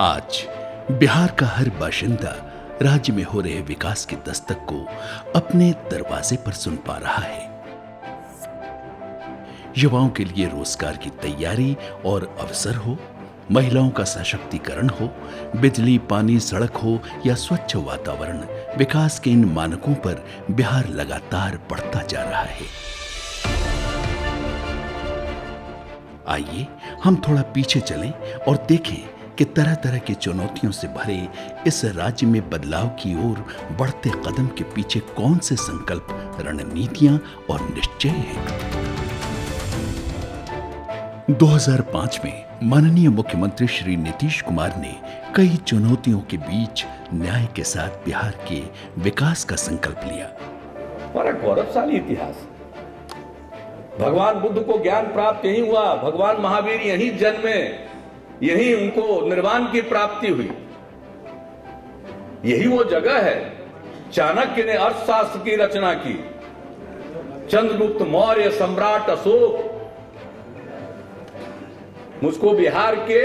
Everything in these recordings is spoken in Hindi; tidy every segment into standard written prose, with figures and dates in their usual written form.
आज बिहार का हर बाशिंदा राज्य में हो रहे विकास की दस्तक को अपने दरवाजे पर सुन पा रहा है। युवाओं के लिए रोजगार की तैयारी और अवसर हो, महिलाओं का सशक्तिकरण हो, बिजली, पानी, सड़क हो या स्वच्छ वातावरण, विकास के इन मानकों पर बिहार लगातार बढ़ता जा रहा है। आइए हम थोड़ा पीछे चलें और देखें कि तरह तरह की चुनौतियों से भरे इस राज्य में बदलाव की ओर बढ़ते कदम के पीछे कौन से संकल्प, रणनीतियां और निश्चय हैं। 2005 में माननीय मुख्यमंत्री श्री नीतीश कुमार ने कई चुनौतियों के बीच न्याय के साथ बिहार के विकास का संकल्प लिया। हमारा गौरवशाली इतिहास, भगवान बुद्ध को ज्ञान प्राप्त यहीं हुआ, भगवान महावीर यहीं जन्मे, यहीं उनको निर्वाण की प्राप्ति हुई। यही वो जगह है। चाणक्य ने अर्थशास्त्र की रचना की, चंद्रगुप्त मौर्य, सम्राट अशोक। मुझको बिहार के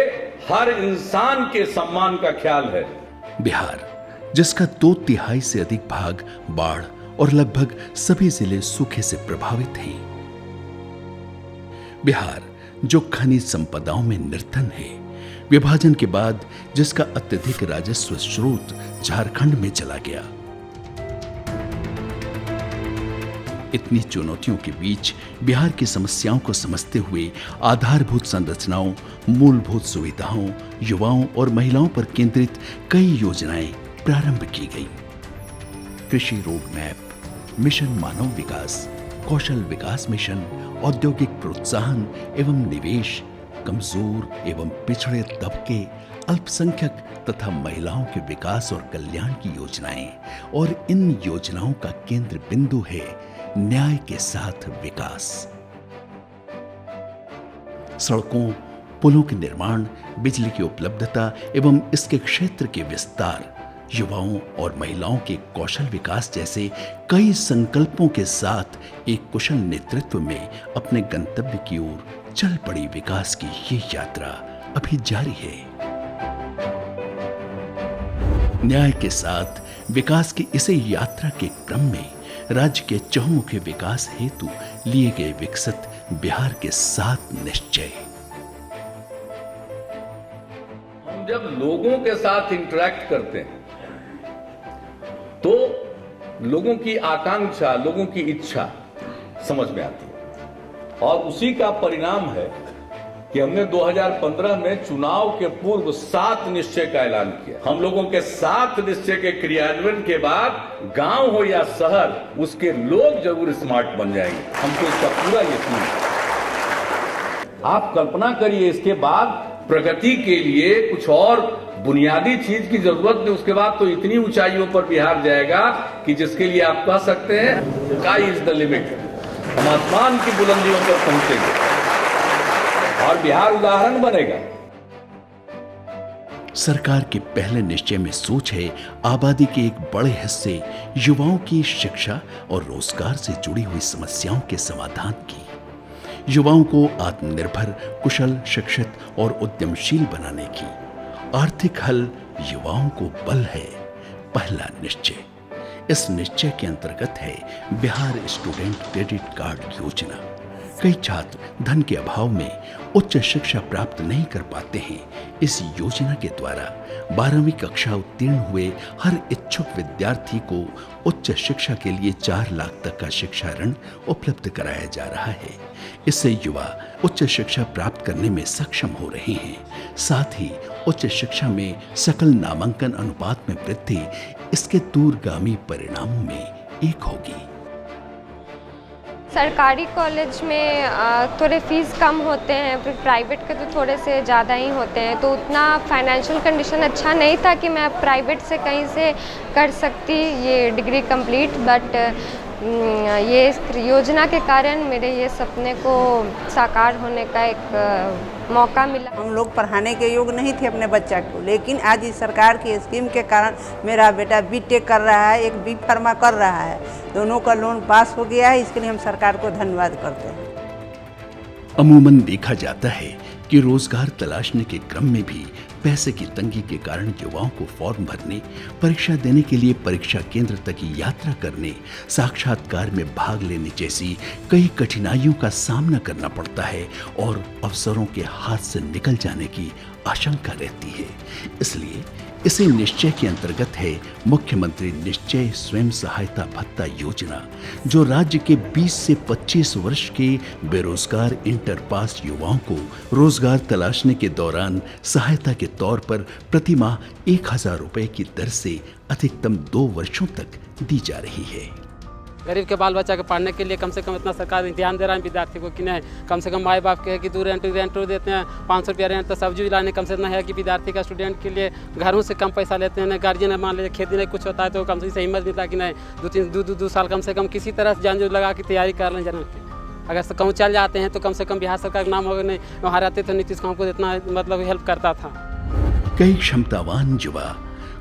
हर इंसान के सम्मान का ख्याल है। बिहार, जिसका 2/3 से अधिक भाग बाढ़ और लगभग सभी जिले सूखे से प्रभावित हैं। बिहार, जो खनिज संपदाओं में निर्धन है, विभाजन के बाद जिसका अत्यधिक राजस्व स्रोत झारखंड में चला गया। इतनी चुनौतियों के बीच बिहार की समस्याओं को समझते हुए आधारभूत संरचनाओं, मूलभूत सुविधाओं, युवाओं और महिलाओं पर केंद्रित कई योजनाएं प्रारंभ की गई। कृषि रोड मैप, मिशन मानव विकास, कौशल विकास मिशन, औद्योगिक प्रोत्साहन एवं निवेश, कमजोर एवं पिछड़े तबके, अल्पसंख्यक तथा महिलाओं के विकास और कल्याण की योजनाएं, और इन योजनाओं का केंद्र बिंदु है न्याय के साथ विकास। सड़कों, पुलों के निर्माण, बिजली की उपलब्धता एवं इसके क्षेत्र के विस्तार, युवाओं और महिलाओं के कौशल विकास जैसे कई संकल्पों के साथ एक कुशल नेतृत्व में अपने गंतव्य की ओर चल पड़ी विकास की ये यात्रा अभी जारी है। न्याय के साथ विकास की इसे यात्रा के क्रम में राज्य के चहुमुखी विकास हेतु लिए गए विकसित बिहार के 7 निश्चय। हम जब लोगों के साथ इंटरेक्ट करते हैं तो लोगों की आकांक्षा, लोगों की इच्छा समझ में आती है, और उसी का परिणाम है कि हमने 2015 में चुनाव के पूर्व 7 निश्चय का ऐलान किया। हम लोगों के 7 निश्चय के क्रियान्वयन के बाद गांव हो या शहर, उसके लोग जरूर स्मार्ट बन जाएंगे। हमको इसका पूरा यकीन है। आप कल्पना करिए, इसके बाद प्रगति के लिए कुछ और बुनियादी चीज की जरूरत नहीं, उसके बाद तो इतनी ऊंचाइयों पर बिहार जाएगा कि जिसके लिए आप कह सकते हैं स्काई इज द लिमिट। हम आसमान की बुलंदियों पर पहुंचेंगे और बिहार उदाहरण बनेगा। सरकार के पहले निश्चय में सोच है आबादी के एक बड़े हिस्से युवाओं की शिक्षा और रोजगार से जुड़ी हुई समस्याओं के समाधान की। युवाओं को आत्मनिर्भर, कुशल, शिक्षित और उद्यमशील बनाने की। आर्थिक हल युवाओं को बल है, पहला निश्चय। इस निश्चय के अंतर्गत है बिहार स्टूडेंट क्रेडिट कार्ड योजना। कई छात्र धन के अभाव में उच्च शिक्षा प्राप्त नहीं कर पाते हैं। इस योजना के द्वारा 12वीं कक्षा उत्तीर्ण हुए हर इच्छुक विद्यार्थी को उच्च शिक्षा के लिए 4 लाख तक का शिक्षा ऋण उपलब्ध कराया जा रहा है। इससे युवा उच्च शिक्षा प्राप्त करने में सक्षम हो रहे हैं। साथ ही उच्च शिक्षा में सकल नामांकन अनुपात में वृद्धि इसके दूरगामी परिणामों में एक होगी। सरकारी कॉलेज में थोड़े फीस कम होते हैं, फिर प्राइवेट के तो थोड़े से ज़्यादा ही होते हैं, तो उतना फाइनेंशियल कंडीशन अच्छा नहीं था कि मैं प्राइवेट से कहीं से कर सकती ये डिग्री कंप्लीट। बट ये योजना के कारण मेरे ये सपने को साकार होने का एक मौका मिला। हम लोग पढ़ाने के योग्य नहीं थे अपने बच्चा को, लेकिन आज इस सरकार की स्कीम के कारण मेरा बेटा बीटेक कर रहा है, एक बी फार्मा कर रहा है, दोनों का लोन पास हो गया है। इसके लिए हम सरकार को धन्यवाद करते हैं। अमूमन देखा जाता है कि रोजगार तलाशने के क्रम में भी पैसे की तंगी के कारण युवाओं को फॉर्म भरने, परीक्षा देने के लिए परीक्षा केंद्र तक की यात्रा करने, साक्षात्कार में भाग लेने जैसी कई कठिनाइयों का सामना करना पड़ता है और अवसरों के हाथ से निकल जाने की आशंका रहती है। इसलिए इसी निश्चय के अंतर्गत है मुख्यमंत्री निश्चय स्वयं सहायता भत्ता योजना, जो राज्य के 20 से 25 वर्ष के बेरोजगार इंटर पास युवाओं को रोजगार तलाशने के दौरान सहायता के तौर पर प्रति माह 1000 रुपए की दर से अधिकतम 2 वर्षों तक दी जा रही है। गरीब के बाल बच्चा के पढ़ने के लिए कम से कम इतना सरकार ध्यान दे रहा है विद्यार्थी को कि नहीं, कम से कम माए बाप के है कि दूर रेंट देते हैं 500 रुपया रेंट, तो सब्जी लाने कम से इतना है कि विद्यार्थी का स्टूडेंट के लिए घरों से कम पैसा लेते हैं। गार्जियन मान लीजिए खेती नहीं कुछ होता है तो कम से हिम्मत मिलता कि नहीं 2 साल कम से कम किसी तरह से जान लगा की तैयारी कर लें जरूर की। अगर कहूँ चल जाते हैं तो कम से कम बिहार सरकार का नाम होगा, नहीं वहाँ रहते तो नीतीश कुमार को इतना मतलब हेल्प करता था। कई क्षमतावान युवा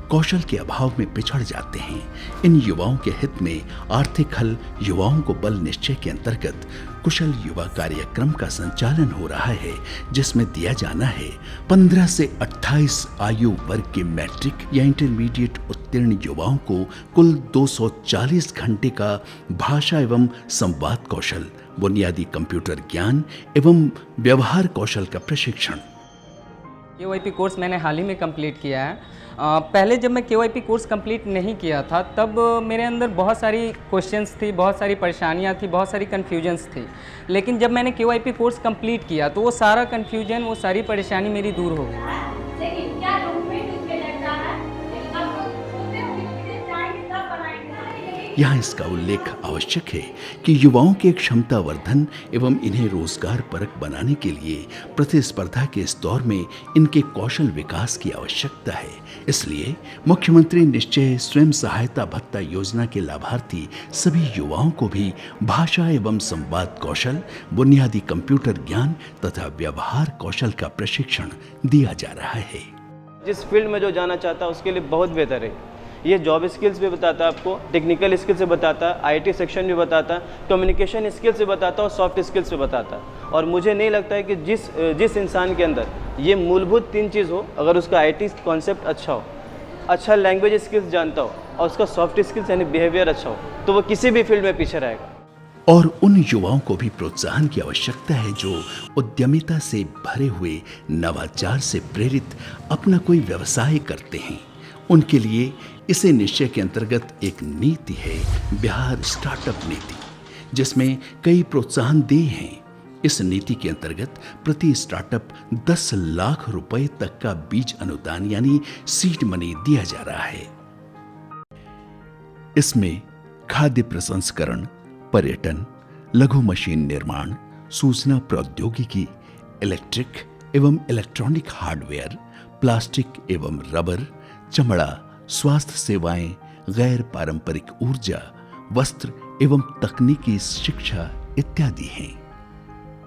कौशल के अभाव में पिछड़ जाते हैं। इन युवाओं के हित में आर्थिक हल युवाओं को बल निश्चय के अंतर्गत कुशल युवा कार्यक्रम का संचालन हो रहा है, जिसमें दिया जाना है 15 से 28 आयु वर्ग के मैट्रिक या इंटरमीडिएट उत्तीर्ण युवाओं को कुल 240 घंटे का भाषा एवं संवाद कौशल, बुनियादी कंप्यूटर ज्ञान एवं व्यवहार कौशल का प्रशिक्षण। KYP कोर्स मैंने हाल ही में कंप्लीट किया है। पहले जब मैं KYP कोर्स कंप्लीट नहीं किया था तब मेरे अंदर बहुत सारी क्वेश्चंस थी, बहुत सारी परेशानियां थी, बहुत सारी कन्फ्यूजन्स थी। लेकिन जब मैंने KYP कोर्स कंप्लीट किया तो वो सारा कन्फ्यूजन, वो सारी परेशानी मेरी दूर हो गई। यहाँ इसका उल्लेख आवश्यक है कि युवाओं के क्षमता वर्धन एवं इन्हें रोजगार परक बनाने के लिए प्रतिस्पर्धा के इस दौर में इनके कौशल विकास की आवश्यकता है। इसलिए मुख्यमंत्री निश्चय स्वयं सहायता भत्ता योजना के लाभार्थी सभी युवाओं को भी भाषा एवं संवाद कौशल, बुनियादी कंप्यूटर ज्ञान तथा व्यवहार कौशल का प्रशिक्षण दिया जा रहा है। जिस फील्ड में जो जाना चाहता है उसके लिए बहुत बेहतर है। ये जॉब स्किल्स भी बताता है आपको, टेक्निकल स्किल्स से बताता है, IT सेक्शन भी बताता है, कम्युनिकेशन स्किल्स से बताता है और सॉफ्ट स्किल्स से बताता है। और मुझे नहीं लगता है कि जिस इंसान के अंदर ये मूलभूत 3 चीज़ हो, अगर उसका IT कॉन्सेप्ट अच्छा हो, अच्छा लैंग्वेज स्किल्स जानता हो और उसका सॉफ्ट स्किल्स यानी बिहेवियर अच्छा हो, तो वो किसी भी फील्ड में पीछे रहेगा। और उन युवाओं को भी प्रोत्साहन की आवश्यकता है जो उद्यमिता से भरे हुए नवाचार से प्रेरित अपना कोई व्यवसाय करते हैं। उनके लिए इसे निश्चय के अंतर्गत एक नीति है, बिहार स्टार्टअप नीति, जिसमें कई प्रोत्साहन दिए हैं। इस नीति के अंतर्गत प्रति स्टार्टअप 10 लाख रुपए तक का बीज अनुदान यानी सीड मनी दिया जा रहा है। इसमें खाद्य प्रसंस्करण, पर्यटन, लघु मशीन निर्माण, सूचना प्रौद्योगिकी, इलेक्ट्रिक एवं इलेक्ट्रॉनिक हार्डवेयर, प्लास्टिक एवं रबर, चमड़ा, स्वास्थ्य सेवाएं, गैर पारंपरिक ऊर्जा, वस्त्र एवं तकनीकी शिक्षा इत्यादि हैं।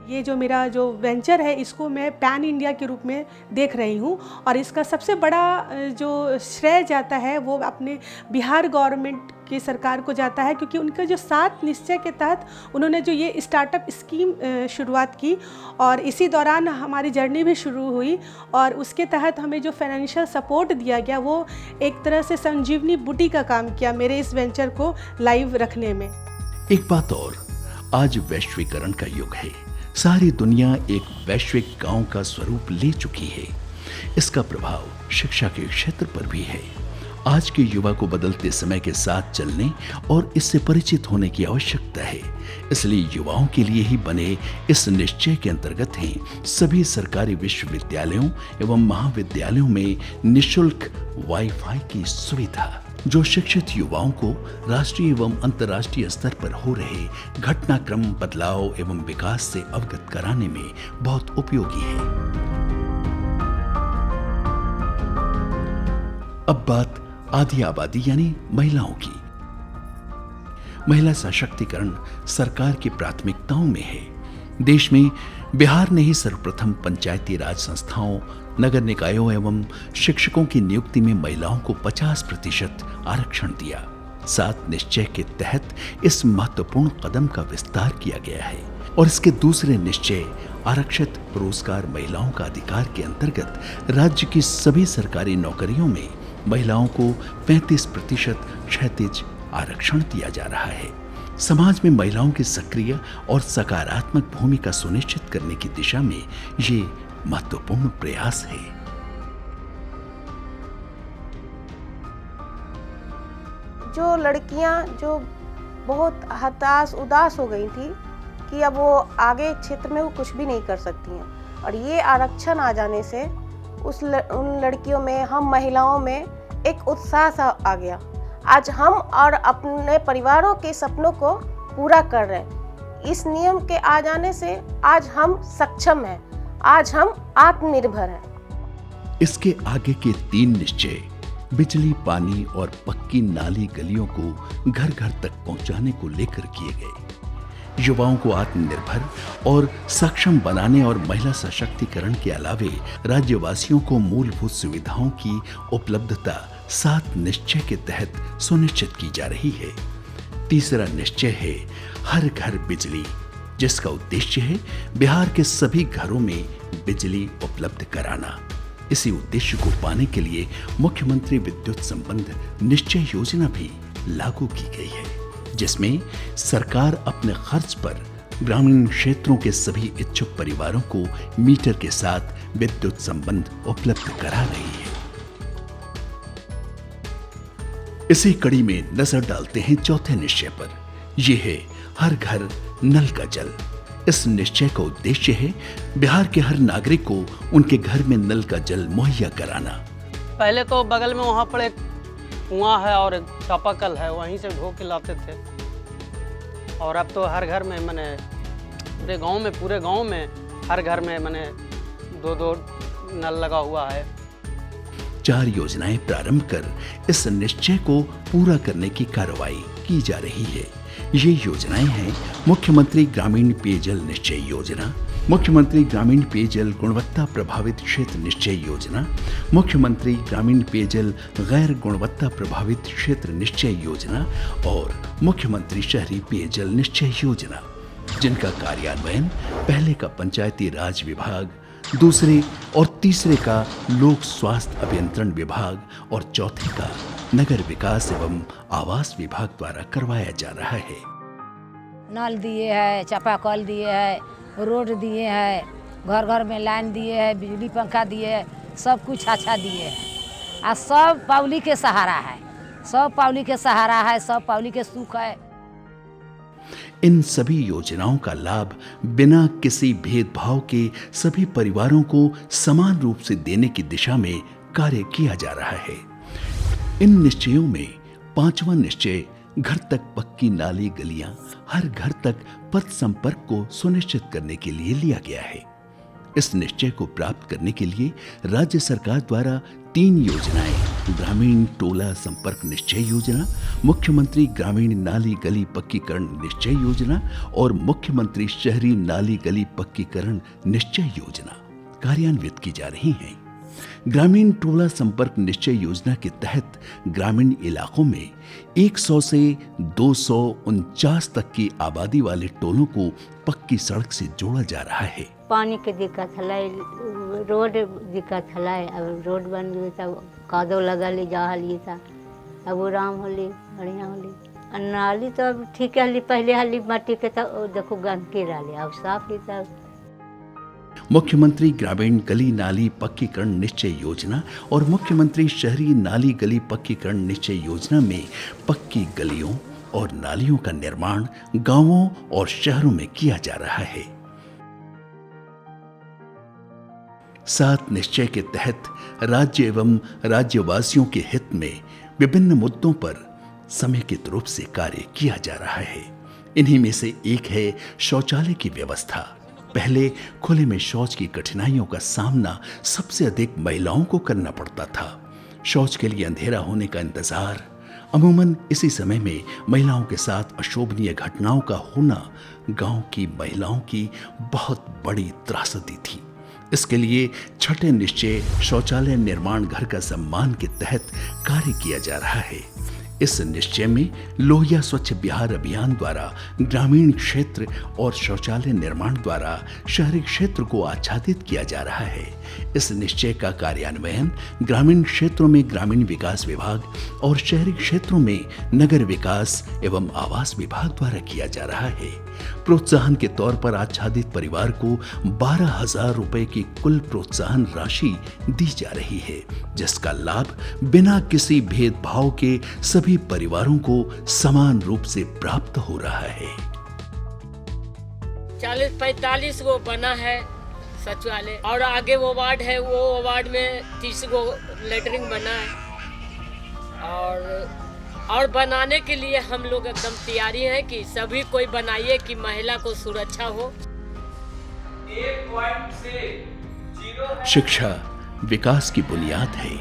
ये जो मेरा जो वेंचर है इसको मैं पैन इंडिया के रूप में देख रही हूँ और इसका सबसे बड़ा जो श्रेय जाता है वो अपने बिहार गवर्नमेंट की सरकार को जाता है, क्योंकि उनका जो 7 निश्चय के तहत उन्होंने जो ये स्टार्टअप स्कीम शुरुआत की और इसी दौरान हमारी जर्नी भी शुरू हुई और उसके तहत हमें जो फाइनेंशियल सपोर्ट दिया गया वो एक तरह से संजीवनी बूटी का काम किया मेरे इस वेंचर को लाइव रखने में। एक बात और, आज वैश्वीकरण का युग है। सारी दुनिया एक वैश्विक गांव का स्वरूप ले चुकी है। इसका प्रभाव शिक्षा के क्षेत्र पर भी है। आज के युवा को बदलते समय के साथ चलने और इससे परिचित होने की आवश्यकता है। इसलिए युवाओं के लिए ही बने इस निश्चय के अंतर्गत हैं सभी सरकारी विश्वविद्यालयों एवं महाविद्यालयों में निःशुल्क वाईफाई की सुविधा, जो शिक्षित युवाओं को राष्ट्रीय एवं अंतर्राष्ट्रीय स्तर पर हो रहे घटनाक्रम बदलाव एवं विकास से अवगत कराने में बहुत उपयोगी है। अब बात आधी आबादी यानी महिलाओं की। महिला सशक्तिकरण सरकार की प्राथमिकताओं में है। देश में बिहार ने ही सर्वप्रथम पंचायती राज संस्थाओं, नगर निकायों एवं शिक्षकों की नियुक्ति में महिलाओं को 50% आरक्षण दिया। 7 निश्चय के तहत इस महत्वपूर्ण कदम का विस्तार किया गया है और इसके दूसरे निश्चय आरक्षित रोजगार महिलाओं का अधिकार के अंतर्गत राज्य की सभी सरकारी नौकरियों में महिलाओं को 35% क्षैतिज आरक्षण दिया जा रहा है। समाज में महिलाओं की सक्रिय और सकारात्मक भूमिका सुनिश्चित करने की दिशा में ये महत्वपूर्ण प्रयास है। जो लड़कियां जो बहुत हताश उदास हो गई थी कि अब वो आगे क्षेत्र में वो कुछ भी नहीं कर सकती हैं, और ये आरक्षण आ जाने से उन लड़कियों में, हम महिलाओं में एक उत्साह सा आ गया। आज हम और अपने परिवारों के सपनों को पूरा कर रहे हैं। इस नियम के आ जाने से आज हम सक्षम हैं, आज हम आत्मनिर्भर हैं। इसके आगे के 3 निश्चय बिजली, पानी और पक्की नाली गलियों को घर घर तक पहुंचाने को लेकर किए गए। युवाओं को आत्मनिर्भर और सक्षम बनाने और महिला सशक्तिकरण के अलावे राज्यवासियों को मूलभूत सुविधाओं की उपलब्धता 7 निश्चय के तहत सुनिश्चित की जा रही है। तीसरा निश्चय है हर घर बिजली, जिसका उद्देश्य है बिहार के सभी घरों में बिजली उपलब्ध कराना। इसी उद्देश्य को पाने के लिए मुख्यमंत्री विद्युत संबंध निश्चय योजना भी लागू की गई है, जिसमें सरकार अपने खर्च पर ग्रामीण क्षेत्रों के सभी इच्छुक परिवारों को मीटर के साथ विद्युत संबंध उपलब्ध करा रही है। इसी कड़ी में नजर डालते हैं चौथे निश्चय पर। यह है हर घर नल का जल। इस निश्चय का उद्देश्य है बिहार के हर नागरिक को उनके घर में नल का जल मुहैया कराना। पहले तो बगल में वहाँ पर एक कुआं है और एक चापाकल है, वहीं से ढो के लाते थे, और अब तो हर घर में मैंने पूरे गांव में हर घर में मैंने 2-2 नल लगा हुआ है। 4 योजनाएं प्रारंभ कर इस निश्चय को पूरा करने की कार्रवाई की जा रही है। ये योजनाएं हैं मुख्यमंत्री ग्रामीण पेयजल निश्चय योजना, मुख्यमंत्री ग्रामीण पेयजल गुणवत्ता प्रभावित क्षेत्र निश्चय योजना, मुख्यमंत्री ग्रामीण पेयजल गैर गुणवत्ता प्रभावित क्षेत्र निश्चय योजना और मुख्यमंत्री शहरी पेयजल निश्चय योजना, जिनका कार्यान्वयन पहले का पंचायती राज विभाग, दूसरे और तीसरे का लोक स्वास्थ्य अभियंत्रण विभाग और चौथे का नगर विकास एवं आवास विभाग द्वारा करवाया जा रहा है। नल दिए है, चापाकल दिए है, रोड दिए है, घर घर में लाइन दिए है, बिजली पंखा दिए है, सब कुछ अच्छा दिए है। आ सब पावली के सहारा है, सब पावली के सहारा है, सब पावली के सुख है। इन सभी योजनाओं का लाभ बिना किसी भेदभाव के सभी परिवारों को समान रूप से देने की दिशा में कार्य किया जा रहा है। इन निश्चयों में 5वां निश्चय घर तक पक्की नाली गलियां, हर घर तक पथ संपर्क को सुनिश्चित करने के लिए लिया गया है। इस निश्चय को प्राप्त करने के लिए राज्य सरकार द्वारा 3 योजनाएं ग्रामीण टोला संपर्क निश्चय योजना, मुख्यमंत्री ग्रामीण नाली गली पक्कीकरण निश्चय योजना और मुख्यमंत्री शहरी नाली गली पक्कीकरण निश्चय योजना कार्यान्वित की जा रही हैं। ग्रामीण टोला संपर्क निश्चय योजना के तहत ग्रामीण इलाकों में 100 से 249 तक की आबादी वाले टोलों को पक्की सड़क से जोड़ा जा रहा है। पानी के दिक्कत है, रोड दिक्कत है, अब रोड बन गई तब कादो लगा ली जा ली था, अब वो राम होली बढ़िया होली। नाली तो अब ठीक है, पहले हाली माटी के तो देखो गंदगी डाली, अब साफ ली तब। मुख्यमंत्री ग्रामीण गली नाली पक्कीकरण निश्चय योजना और मुख्यमंत्री शहरी नाली गली पक्कीकरण निश्चय योजना में पक्की गलियों और नालियों का निर्माण गांवों और शहरों में किया जा रहा है। 7 निश्चय के तहत राज्य एवं राज्यवासियों के हित में विभिन्न मुद्दों पर समेकित रूप से कार्य किया जा रहा है। इन्हीं में से एक है शौचालय की व्यवस्था। पहले खुले में शौच की कठिनाइयों का सामना सबसे अधिक महिलाओं को करना पड़ता था। शौच के लिए अंधेरा होने का इंतजार, अमूमन इसी समय में महिलाओं के साथ अशोभनीय घटनाओं का होना गांव की महिलाओं की बहुत बड़ी त्रासदी थी। इसके लिए 6ठे निश्चय शौचालय निर्माण घर का सम्मान के तहत कार्य किया जा रहा है। इस निश्चय में लोहिया स्वच्छ बिहार अभियान द्वारा ग्रामीण क्षेत्र और शौचालय निर्माण द्वारा शहरी क्षेत्र को आच्छादित किया जा रहा है। इस निश्चय का कार्यान्वयन ग्रामीण क्षेत्रों में ग्रामीण विकास विभाग और शहरी क्षेत्रों में नगर विकास एवं आवास विभाग द्वारा किया जा रहा है। प्रोत्साहन के तौर पर आच्छादित परिवार को 12,000 रुपए की कुल प्रोत्साहन राशि दी जा रही है, जिसका लाभ बिना किसी भेदभाव के सभी परिवारों को समान रूप से प्राप्त हो रहा है। 40-45 गो बना है शौचालय और आगे वो वार्ड है, वो वार्ड में 30 गो लेटरिंग बना है और बनाने के लिए हम लोग एकदम तैयारी है कि सभी कोई बनाइए कि महिला को सुरक्षा हो। शिक्षा विकास की बुनियाद है।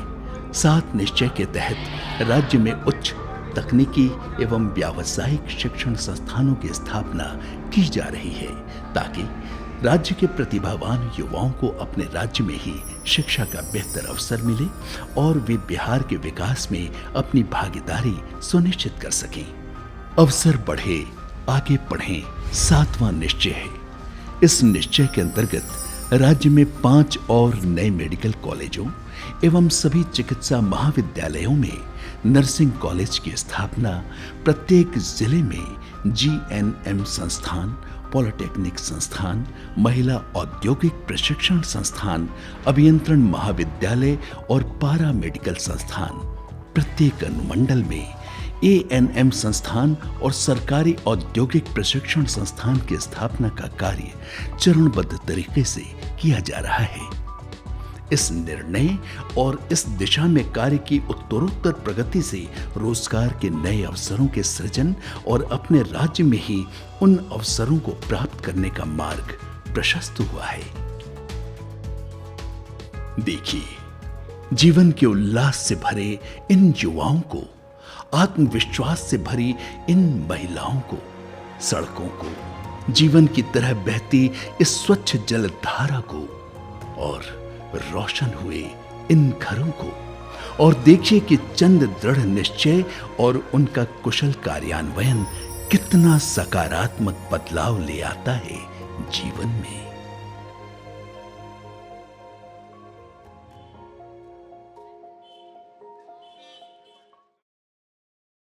7 निश्चय के तहत राज्य में उच्च तकनीकी एवं व्यावसायिक शिक्षण संस्थानों की स्थापना की जा रही है, ताकि राज्य के प्रतिभावान युवाओं को अपने राज्य में ही शिक्षा का बेहतर अवसर मिले और वे बिहार के विकास में अपनी भागीदारी सुनिश्चित कर सकें। अवसर बढ़े, आगे बढ़ें 7वां निश्चय है। इस निश्चय के अंतर्गत राज्य में 5 और नए मेडिकल कॉलेजों एवं सभी चिकित्सा महाविद्यालयों में नर्सिंग कॉलेज की स्थापना, प्रत्येक जिले में GNM संस्थान, पॉलिटेक्निक संस्थान, महिला औद्योगिक प्रशिक्षण संस्थान, अभियंत्रण महाविद्यालय और पारा मेडिकल संस्थान, प्रत्येक अनुमंडल में ANM संस्थान और सरकारी औद्योगिक प्रशिक्षण संस्थान की स्थापना का कार्य चरणबद्ध तरीके से किया जा रहा है। इस निर्णय और इस दिशा में कार्य की उत्तरोत्तर प्रगति से रोजगार के नए अवसरों के सृजन और अपने राज्य में ही उन अवसरों को प्राप्त करने का मार्ग प्रशस्त हुआ है। देखिए, जीवन के उल्लास से भरे इन युवाओं को, आत्मविश्वास से भरी इन महिलाओं को, सड़कों को, जीवन की तरह बहती इस स्वच्छ जलधारा को और रोशन हुए इन घरों को, और देखिए कि चंद दृढ़ निश्चय और उनका कुशल कार्यान्वयन कितना सकारात्मक बदलाव ले आता है जीवन में।